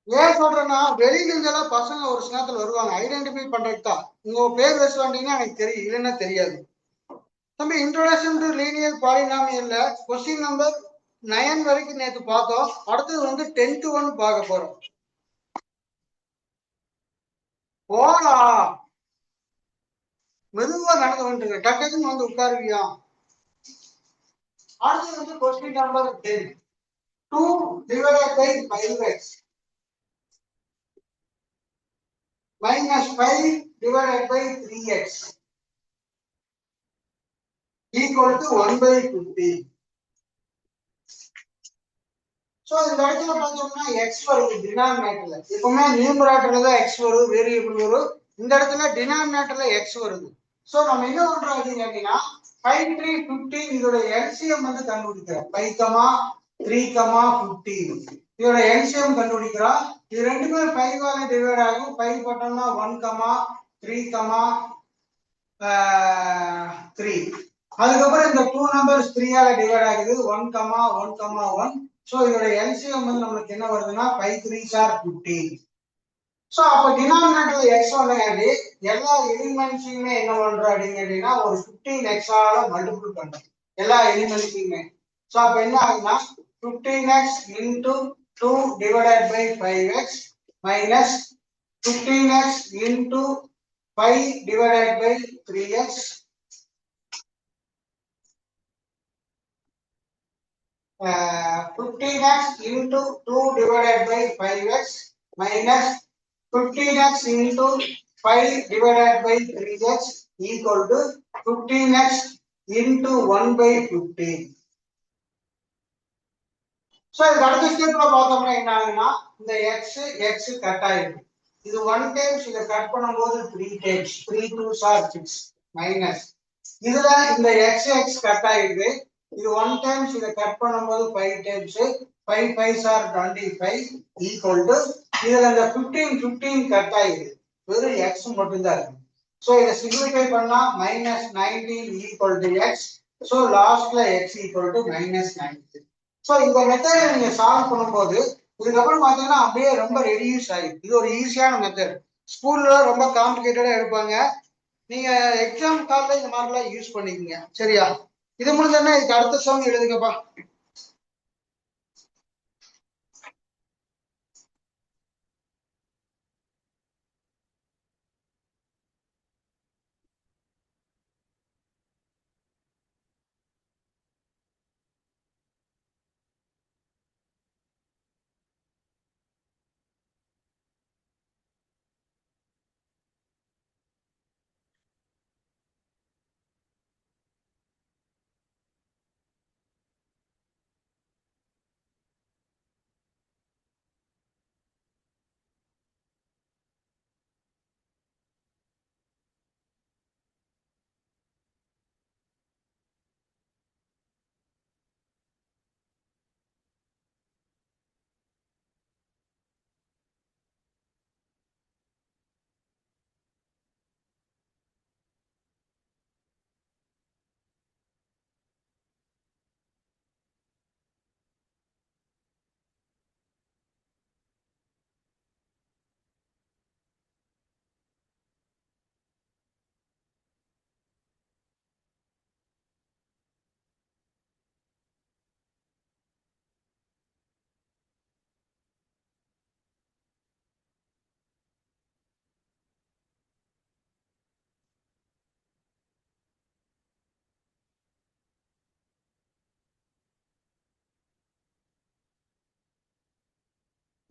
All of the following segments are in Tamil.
ஏன் சொல்றேன்னா வெளியில இருந்தெல்லாம் பசங்க ஒரு சில நேரத்துல வருவாங்க, ஐடென்டிஃபை பண்றதுக்கு தான். உங்க பேர் வச்சு வந்தீங்கன்னா எனக்கு தெரியும், இல்லைன்னா தெரியாது. தம்பி, இன்ட்ரோடக்ஷன் டு லீனியர் பாலினாமியல்ல கொஸ்டின் நம்பர் 9 வரைக்கும் நேற்று பார்த்தோம். அடுத்தது வந்து 10 to 1 பார்க்க போறோம். போடா, மெதுவா நடந்து வந்துட்டு டக்குன்னு வந்து உட்காருவியா. அடுத்தது வந்து question number 10. 2 divided by 5x minus 5 divided by 3x equal to 1 by 50. So இந்த இடத்துல பார்த்தோம்னா எக்ஸ் வருது டினாமினேட்டர்ல. எப்பவுமே நியூமரேட்டர்ல தான் எக்ஸ் வரும், வேரியபிள் வரும். இந்த இடத்துல டினாமினேட்டர்ல எக்ஸ் வருது. சோ நம்ம என்ன பண்றோம் அப்படின்னா 5 3 15 இதோட எல்சிஎம் வந்து கண்டுபிடிக்கிறோம். 5 3 15 இதோட எல்சிஎம் கண்டுபிடிக்கிறோம். இது ரெண்டுமே 5 ஆல டிவைட் ஆகும். 5 போட்டோம்னா 1 3 3. அதுக்கப்புறம் இந்த 2 நம்பர்ஸ் 3 ஆல டிவைட் ஆகுது. 1 1 1. சோ இதோட எல்சிஎம் வந்து நமக்கு என்ன வருதுன்னா 5 3s are 15. சோ அப்ப டினாமினேட்டர்ல x வந்தங்காட்டி எல்லா எலிமெண்ட்ஸையுமே என்ன பண்றோம் அப்படின்னா ஒரு 15x ஆல மல்டிபிள் பண்றோம் எல்லா எலிமெண்ட்ஸையுமே. சோ அப்ப என்ன ஆகுதுன்னா 15x into 2 divided by 5x minus 15x into 5 divided by 3x uh, 15x into 2 divided by 5x minus 15x into 5 divided by 3x equal to 15x into 1 by 15. So இதுக்கு அடுத்த ஸ்டெப்ல பார்த்தோம்னா என்ன ஆகுதுன்னா இந்த x கட் ஆயிடும். இது 1 டைம்ஸ் இத கட் பண்ணும்போது 3 டைம்ஸ் 3 2s are 6 மைனஸ் இதுல இந்த x கட் ஆயிடுது. இது 1 டைம்ஸ் இத கட் பண்ணும்போது 5 times 5 5s are 25 equal to இதுல இந்த 15 15 கட் ஆயிடுது. வெறும் x மட்டும் தான் இருக்கு. சோ இத சிம்பிளிஃபை பண்ணா -19 equal to x. சோ லாஸ்ட்ல x equal to -19. சோ இந்த மெத்தட நீங்க சால்வ் பண்ணும்போது இதுக்கப்புறம் பாத்தீங்கன்னா அப்படியே ரொம்ப ரெடியூஸ் ஆயிடும். இது ஒரு ஈஸியான மெத்தட். ஸ்கூல்ல ரொம்ப காம்ப்ளிகேட்டடா எடுப்பாங்க. நீங்க எக்ஸாம் கால்ல இந்த மாதிரிலாம் யூஸ் பண்ணிக்கங்க. சரியா? இது முடிஞ்சோன்னா இதுக்கு அடுத்த சம் எழுதுங்கப்பா.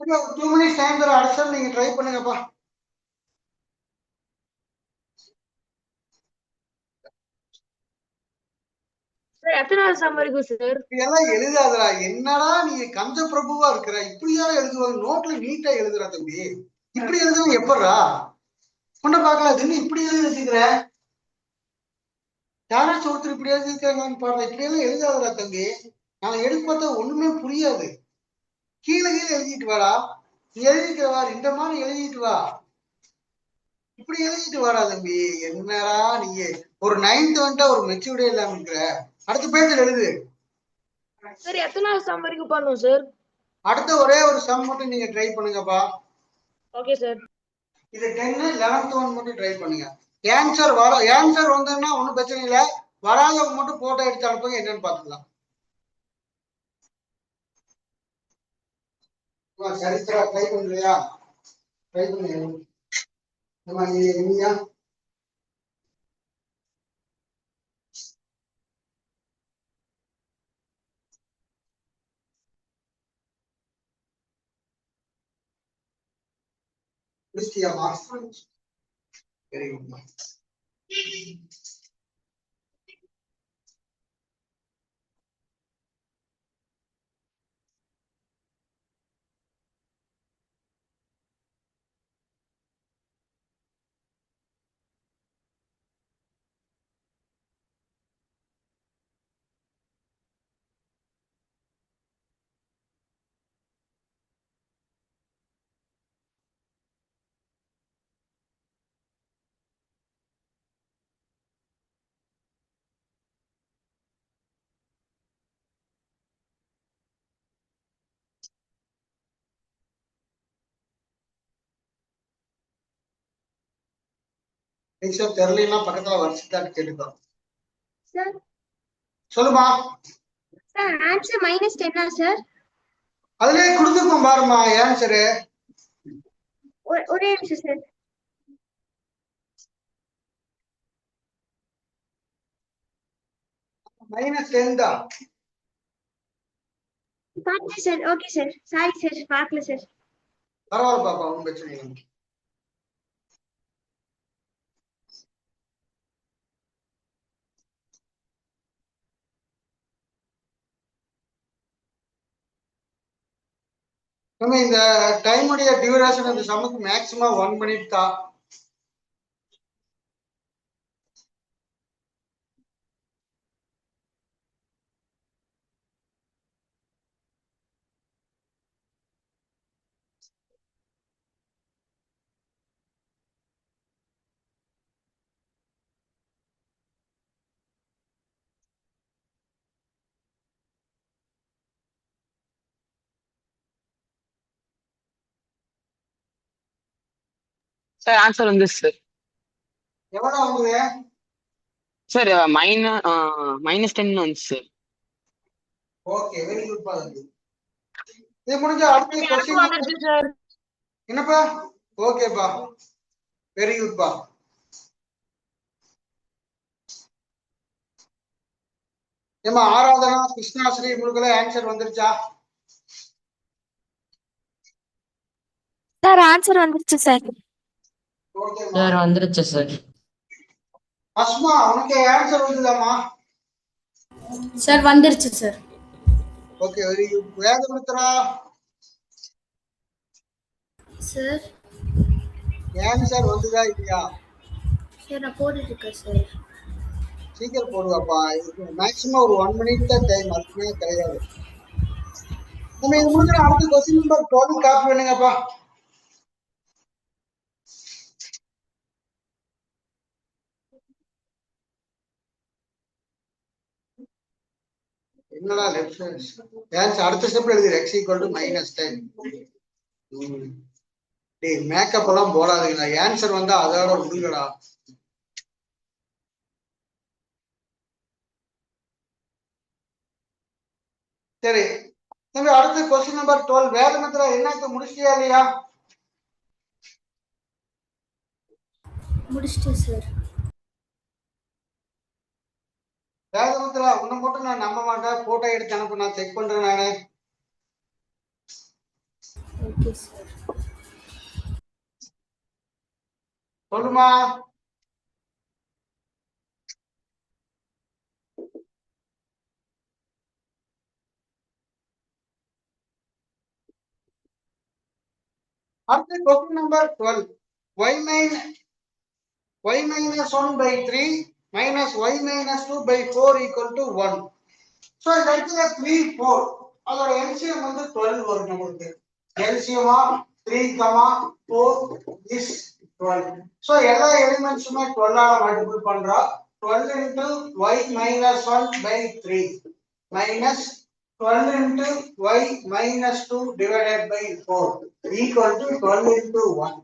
ஒரு 2 மினிட்ஸ் டைம் தர அடுத்த நீங்க ட்ரை பண்ணுங்கப்பா. எத்தனாவது சம் இருக்கு சார்? இப்படியெல்லாம் எழுதாதடா. என்னடா நீ கஞ்ச பிரபுவா இருக்கிற? இப்படியா எழுதுவாங்க? நோட்ல நீட்டா எழுதுறா தம்பி. இப்படி எழுதுவங்க எப்படா கொண்ட பாக்கலாம். தின்னு இப்படி எழுதி வச்சுக்கிற. யாராச்சும் ஒருத்தர் இப்படி எழுதிருக்காங்கன்னு பாருங்க. இப்படி எல்லாம் எழுதாதடா தம்பி. நான் எடுத்து பார்த்தா ஒண்ணுமே புரியாது. கீழே எழுதிட்டு வாடா. நீ எழுதிட்டு வா, இந்த மாதிரி எழுதிட்டு வா. இப்படி எழுதிட்டு வாடா தம்பி. என்னடா நீங்க ஒரு 9th வந்துட்டா ஒரு மெச்சூர்டே இல்லாம இருக்கிற. அடுத்த பேஜ்ல எழுது. சார் எத்தனாவது சம் வரைக்கும் பண்ணும் சார்? அடுத்து ஒரே ஒரு சம் மட்டும் நீங்க ட்ரை பண்ணுங்கப்பா. Okay sir. இது 10 11th ஒன் மட்டும் ட்ரை பண்ணுங்க. ஆன்சர் வந்ததுன்னா ஒன்றும் பிரச்சனை இல்லை, வராதவங்க மட்டும் போட்டோ எடுத்து அனுப்புங்க, என்னன்னு பார்த்துக்கலாம். சரித்திரா ட்ரை பண்றியா? ட்ரை பண்ணுங்க. கிறிஸ்டியாமா? Very good. தெரியலன்னா பக்கத்துல வரிசைதான் கேட்டுக்கோ. சார் சொல்லுமா. Sir answer -10 sir? அதுலயே கொடுத்துருக்கோம் பாருமா ஆன்சரு. ஒரே நிமிஷம் சார். -10 தான். பார்த்தேன் sir. Okay sir, sorry sir, பார்க்கல சார். பரவாயில்ல பாப்பா, ஒன்றும் பிரச்சனை இல்லை. நம்ம இந்த டைமுடைய டியூரேஷன் இந்த சம்முக்கு மேக்ஸிமம் 1 minute தான். சார் ஆன்சர் வந்து சார் எவ்வளவு வாங்குது சார் -10 வந்துச்சு சார். ஓகே, வெரி குட் பா. இது முடிஞ்ச அடுத்த क्वेश्चन வந்துருச்சு சார். என்னப்பா? ஓகேப்பா, வெரி குட் பா. ஏமா ஆராதனா, கிருஷ்ணாஸ்ரீ உங்களுக்கு ஆன்சர் வந்துருச்சா? சார் ஆன்சர் வந்துருச்சு சார். ஓகேமா. சார் வந்துருச்சு சார். அஸ்மா, உனக்கு ஆன்சர் வந்துதாமா? சார் வந்துருச்சு sir. Okay, very good. Vedamitra sir answer வந்துதா இல்லையா? சார் நான் போட்டுட்டு இருக்கேன் சார். சீக்கிரம் போடுவாப்பா, இதுக்கு மேக்ஸிமம் ஒரு 1 minute தான் டைம், அதுக்குமே கிடையாது. நம்ம இது முடிஞ்ச அடுத்த क्वेश्चन நம்பர் 12 காப்பி பண்ணுங்கப்பா. என்னடா லெஃப்ட் ஆன்சர் அடுத்த ஸ்டெப்ல எழுதி x = -10. டேய் மேக்கப் எல்லாம் போடாதீங்கடா, ஆன்சர் வந்தா அதோட விடுங்கடா. சரி, நம்ம அடுத்த क्वेश्चन நம்பர் 12 வேதமித்ரா என்னக்கு முடிச்சியா இல்லையா? முடிச்சிட்டேன் சார். வேதமித்ரா உன்னை மட்டும் நான் நம்ப மாட்டேன், போட்டோ எடுத்து அனுப்பு, நான் செக் பண்றேன் நானு. Okay sir. சொல்லுமா. அடுத்த question number 12 y -1/3 - y - 2/4 = 1. So இந்த இடத்துல 3 4 அதோட LCM வந்து 12 வரும் நமக்கு. LCM of 3, 4 is 12. சோ எல்லா எலிமெண்ட்ஸுமே 12 ஆல மல்டிபிள் பண்றோம். 12 into y - 1/3 - 12 into y minus 2 divided by 4 equal to 12 into 1.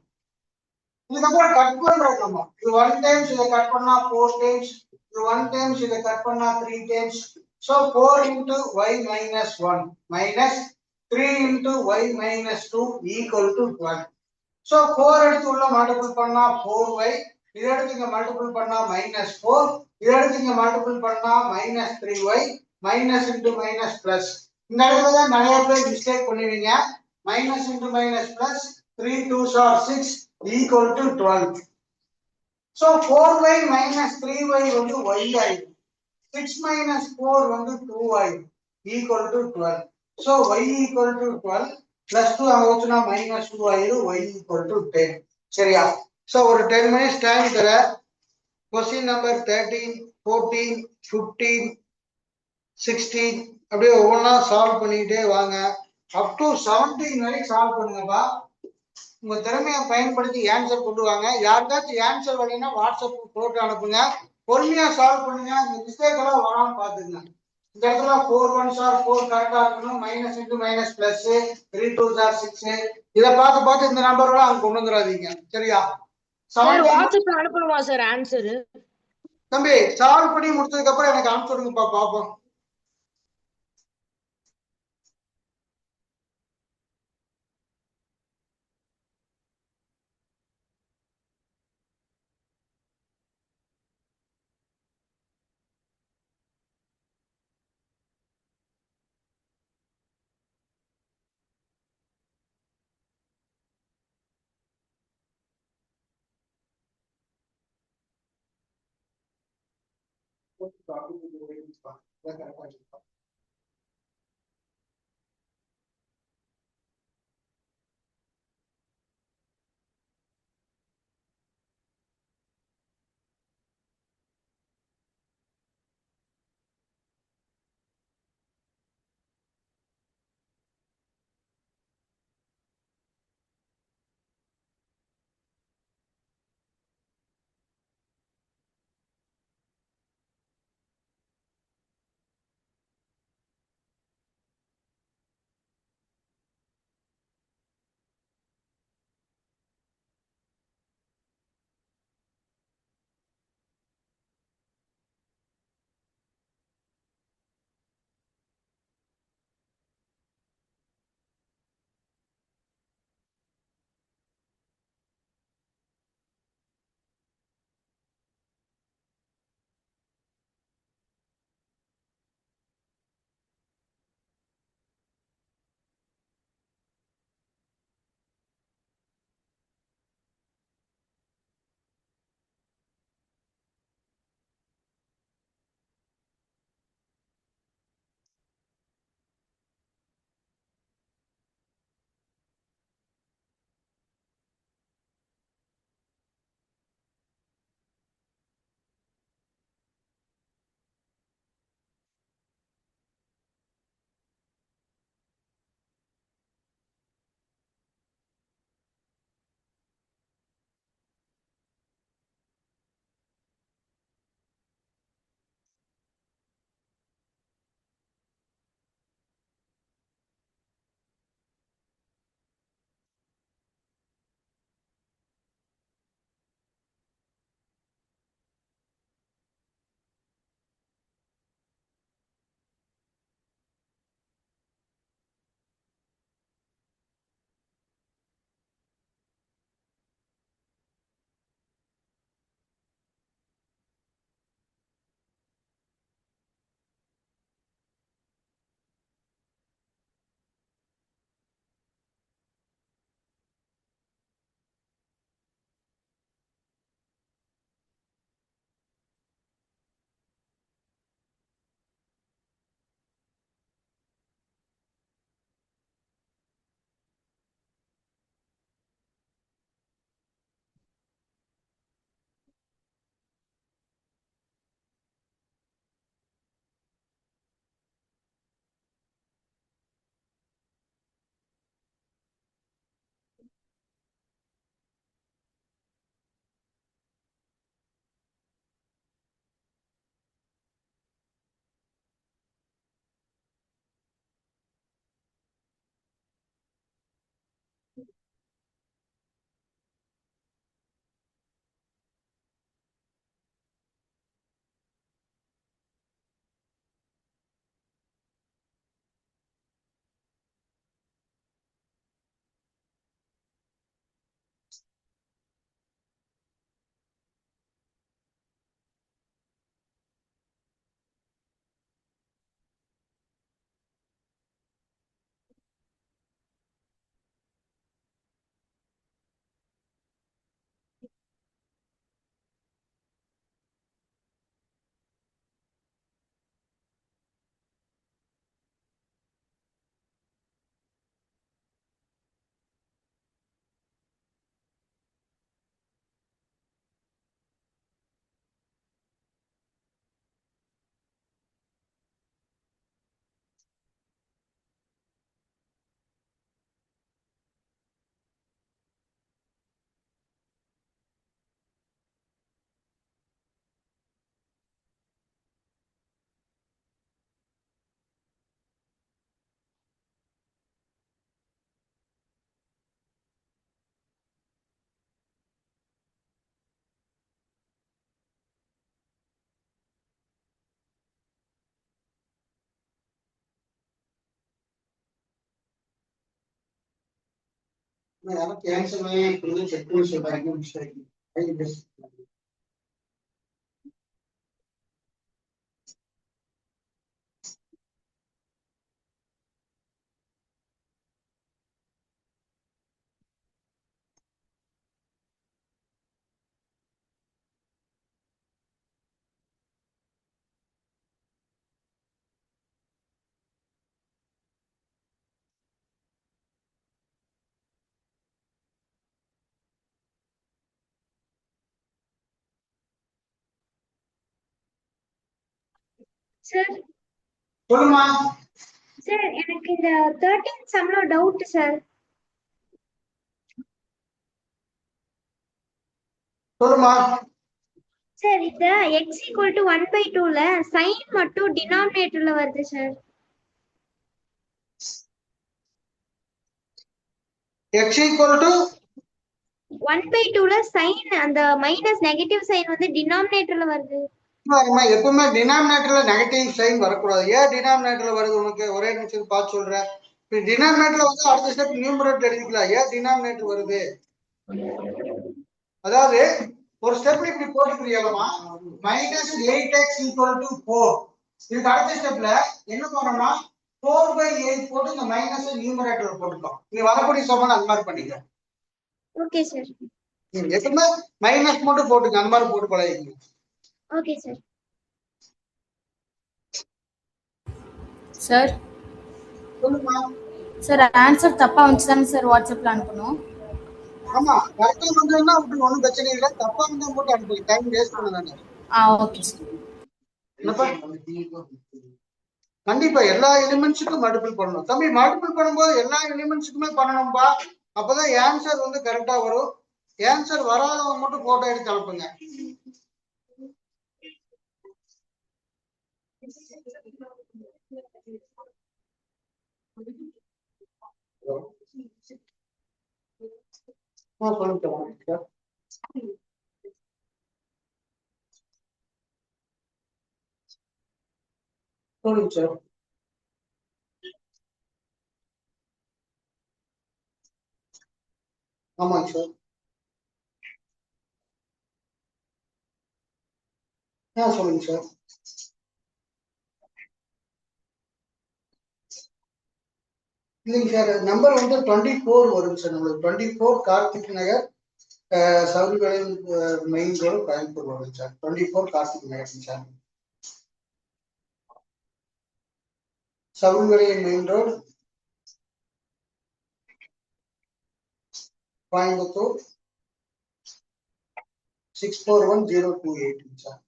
இதுக்கப்புறம் கட் பண்றோம் நம்ம. இது 1 டைம்ஸ் இதை கட் பண்ணா 4 டைம்ஸ், இது 1 டைம்ஸ் இதை கட் பண்ணா 3 times. So 4 into y minus 1 minus 3 into y minus 2 equal to 12. So 4 எடுத்து உள்ள மல்டிபிள் பண்ணா 4y, இதை எடுத்து இங்க மல்டிபிள் பண்ணா -4, இதை எடுத்து இங்க மல்டிபிள் பண்ணா -3y, minus into minus plus. இந்த இடத்துல தான் நிறைய பேர் மிஸ்டேக் பண்ணுவீங்க. Minus into minus plus 3 2s are 6 equal to 12. So 4y minus 3y வந்து y ஆயிடும். 6 minus 4 வந்து 2y equal to 12. So y equal to 12 plus 2 அங்க வச்சுனா minus 2 ஆயிடும். Y equal to 10. சரியா? So ஒரு 10 minutes time தர. Question number 13, 14, 15, 16 அப்படியே ஒவ்வொன்றா சால்வ் பண்ணிக்கிட்டே வாங்க. அப் டு 17 வரைக்கும் சால்வ் பண்ணுங்கப்பா. உங்க திறமையை பயன்படுத்தி ஆன்சர் கொண்டு வாங்க. யாருக்காச்சும் ஆன்சர் வரலைன்னா வாட்ஸ்அப் போட்டு அனுப்புங்க. பொறுமையா சால்வ் பண்ணுங்க. இந்த மிஸ்டேக் எல்லாம் வராம பாத்துங்க. இந்த இடத்துல 4 1s are 4 கரெக்டா இருக்கணும். Minus into minus plus 3 2s are 6. இதை பார்த்து பார்த்து இந்த நம்பர் எல்லாம் அங்க கொண்டு வந்துடாதீங்க. சரியா? வாட்ஸ்அப்ல அனுப்பணுமா சார் ஆன்சர்? தம்பி சால்வ் பண்ணி முடிச்சதுக்கு அப்புறம் எனக்கு அனுப்பிச்சு விடுங்கப்பா பாப்போம். எனக்கு ஆன்சர் செக் பண்ணி சொல்றாங்க மிஸ்டேக். சார் சொல்லுமா. சார் எனக்கு இந்த 13 சம்ல டவுட் சார். சொல்லுமா. சார் இந்த x ஈக்குவல் டு 1/2ல சைன் மட்டும் டினாமினேட்டர்ல வருது சார். x equal to 1/2ல சைன் அந்த மைனஸ் நெகட்டிவ் சைன் வந்து டினாமினேட்டர்ல வருது. எப்பவுமே டினாமினேட்டர்ல நெகட்டிவ் சைன் வரக்கூடாது. ஏன் டினாமினேட்டர்ல வருது உனக்கு? ஒரே நிமிஷம் பார்த்து சொல்றேன். டினாமினேட்டர்ல வந்து அடுத்த ஸ்டெப் நியூமரேட்டர் எழுதிக்கலாம். ஏன் டினாமினேட்டர் வருது? அதாவது ஒரு ஸ்டெப் இப்படி போட்டுக்கிறியாலமா -8x = 4. இதுக்கு அடுத்த ஸ்டெப்ல என்ன பண்ணணும்னா 4/8 போட்டு இந்த மைனஸ் நியூமரேட்டர்ல போட்டுக்கலாம். நீ வரக்கூடிய சமன் அந்த மாதிரி பண்ணிக்க. Okay sir. எப்பவுமே மைனஸ் மட்டும் போட்டுக்க, அந்த மாதிரி போட்டு பழகிங்க. Okay sir. சார் சொல்லுமா. சார் ஆன்சர் தப்பா வந்துச்சுதானே சார் வாட்ஸ்அப்ல அனுப்பணும்? ஆமா, கரெக்டா வந்ததுன்னா அப்படி ஒண்ணும் பிரச்சனை இல்லை. தப்பா இருந்தா மட்டும் அனுப்பி டைம் வேஸ்ட் பண்ண வேண்டாம். Okay sir. என்னப்பா? கண்டிப்பா எல்லா எலிமெண்ட்ஸுக்கும் மல்டிபிள் பண்ணணும் தம்பி. மல்டிபிள் பண்ணும்போது எல்லா எலிமெண்ட்ஸுக்குமே பண்ணணும்பா. அப்பதான் ஆன்சர் வந்து கரெக்டா வரும். ஆன்சர் வராதவங்க மட்டும் போட்டோ எடுத்து அனுப்புங்க. சொல்லுங்க சார். ஆமாங்க சார். சொல்லுங்க சார். இல்லைங்க சார், நம்பர் வந்து 24 வரும் சார். நம்மளுக்கு 24 கார்த்திக் நகர் சவுரிகளின் மெயின் ரோடு கோயம்புத்தூர் வரும் சார். 24 கார்த்திக் நகர் சார். சவுரிகளின் மெயின் ரோடு கோயம்புத்தூர் 641028 சார்.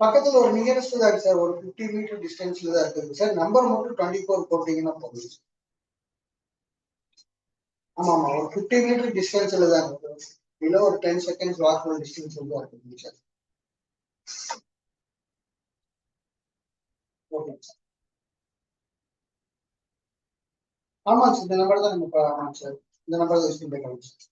பக்கத்துல ஒரு நியரஸ்ட் தான் இருக்கு சார். ஒரு 50 மீட்டர் டிஸ்டன்ஸ்ல தான் இருக்குது சார். நம்பர் மட்டும் 24 போட்டீங்கன்னா போதும். ஆமா ஆமா, ஒரு 50 மீட்டர் டிஸ்டன்ஸ்ல தான் இருக்கு. இல்ல ஒரு 10 செகண்ட்ஸ் வாக்கபிள் டிஸ்டன்ஸ்ல தான் இருக்குது சார். Okay sir. ஆமா சார், இந்த நம்பர் தான் நம்ம ஆமாம் சார். இந்த நம்பர் தான் யூஸ் பண்ணிக்கலாம் சார்.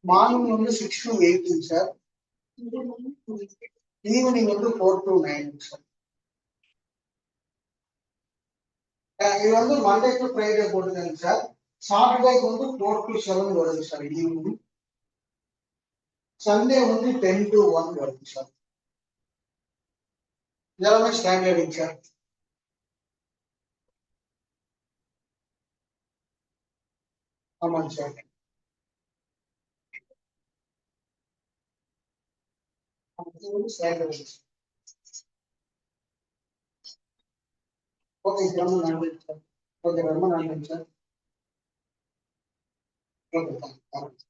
மார்னிங் வந்து 6 to 8 சார். ஈவினிங் வந்து 4 to 9 சார். இது வந்து மண்டே டு ஃப்ரைடே போட்டுருக்காங்க சார். சாட்டர்டேக்கு வந்து 4 to 7 வருது சார் ஈவினிங். சண்டே வந்து 10 to 1 வருது சார். எல்லாமே ஸ்டாண்டர்டுங்க சார். ஆமாங்க சார். இது வந்து ஸ்டாண்டர்டு. ஓகே சார், ரொம்ப நன்றி சார். ஓகே, ரொம்ப நன்றி சார். Okay thank you.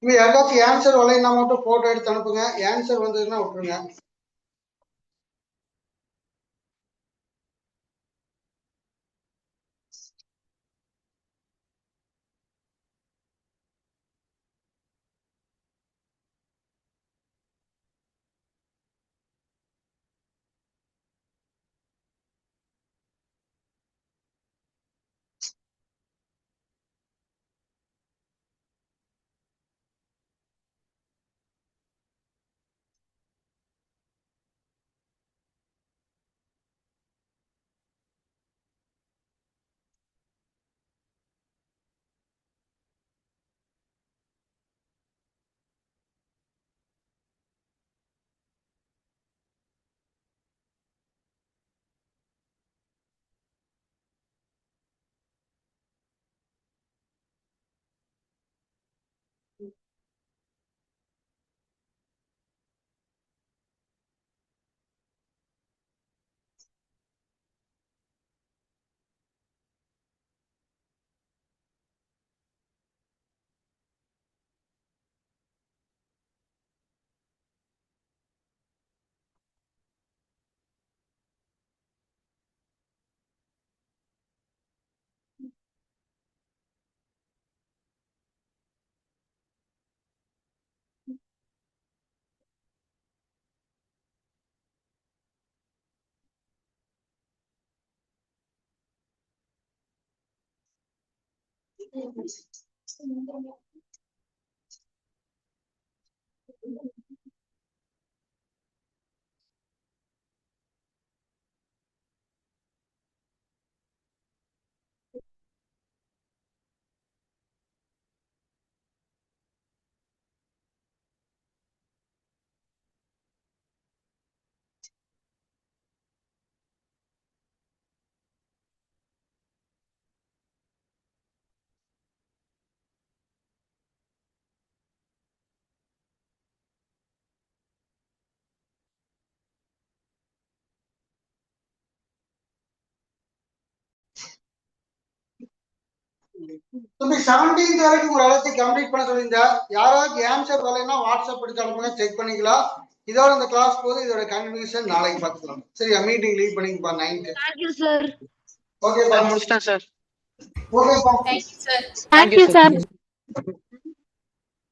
இங்க யாராச்சும் ஆன்சர் வரலைன்னா மட்டும் போட்டோ எடுத்து அனுப்புங்க. ஆன்சர் வந்ததுன்னா விட்டுருங்க. தம்பி 17th வரைக்கும் ஒரு எல்லாத்தையும் கம்ப்ளீட் பண்ண சொல்லியிருந்தா யாராவது ஆன்சர் வரலைன்னா வாட்ஸ்அப் எடுத்து அனுப்புங்க, செக் பண்ணிக்கலாம். இதோட இந்த கிளாஸ் போது இதோட கன்க்ளூஷன் நாளைக்கு பார்த்துக்கலாம். சரியா? மீட்டிங் லீவ் பண்ணிப்பா 9th. Thank you sir. Okay sir முடிச்சிட்டேன் சார். ஓகேப்பா. Thank you sir. Thank you sir.